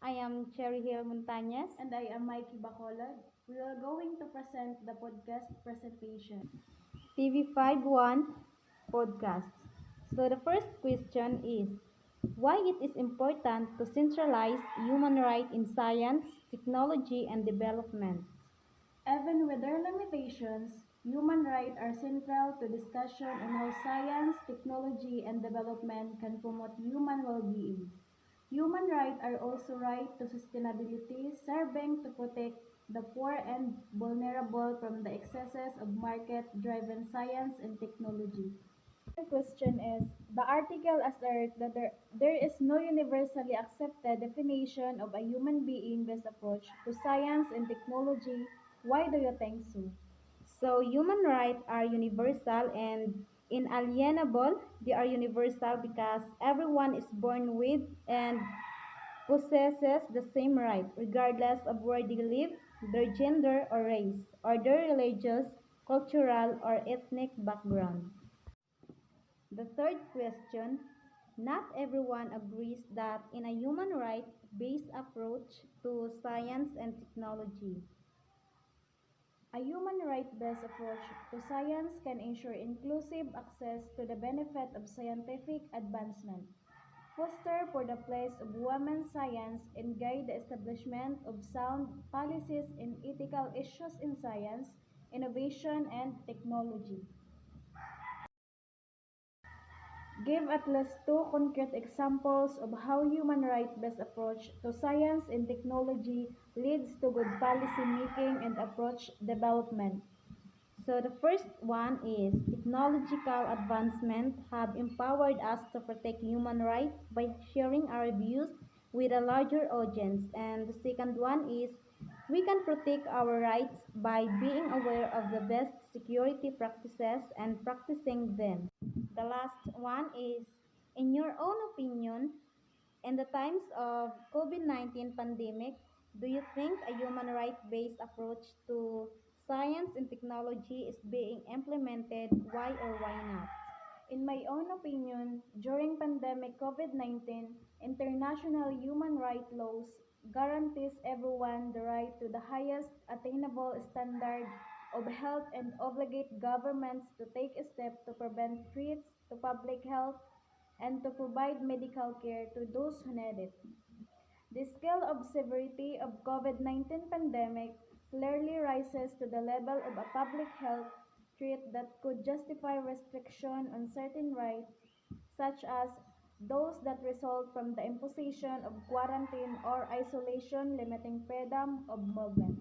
I am Cherry Hill Montañez. And I am Mikey Bacolod. We are going to present the podcast presentation. TV5.1 podcast. So the first question is, why it is important to centralize human rights in science, technology, and development? Even with their limitations, human rights are central to discussion on how science, technology, and development can promote human well-being. Human rights are also right to sustainability, serving to protect the poor and vulnerable from the excesses of market-driven science and technology. The question is, the article asserts that there is no universally accepted definition of a human being-based approach to science and technology. Why do you think so? So human rights are universal and inalienable. They are universal because everyone is born with and possesses the same right, regardless of where they live, their gender or race, or their religious, cultural, or ethnic background. The third question, not everyone agrees that in a human right-based approach to science and technology. A human right-based approach to science can ensure inclusive access to the benefit of scientific advancement, foster for the place of women's science, and guide the establishment of sound policies in ethical issues in science, innovation, and technology. Give at least two concrete examples of how human rights-based approach to science and technology leads to good policy making and approach development. So the first one is technological advancement have empowered us to protect human rights by sharing our views with a larger audience. And the second one is we can protect our rights by being aware of the best security practices and practicing them. The last one is, in your own opinion, in the times of COVID-19 pandemic, do you think a human rights-based approach to science and technology is being implemented? Why or why not? In my own opinion, during pandemic COVID-19, international human rights laws guarantees everyone the right to the highest attainable standard of health and obligate governments to take steps to prevent threats to public health and to provide medical care to those who need it. The scale of severity of COVID-19 pandemic clearly rises to the level of a public health threat that could justify restriction on certain rights, such as those that result from the imposition of quarantine or isolation limiting freedom of movement.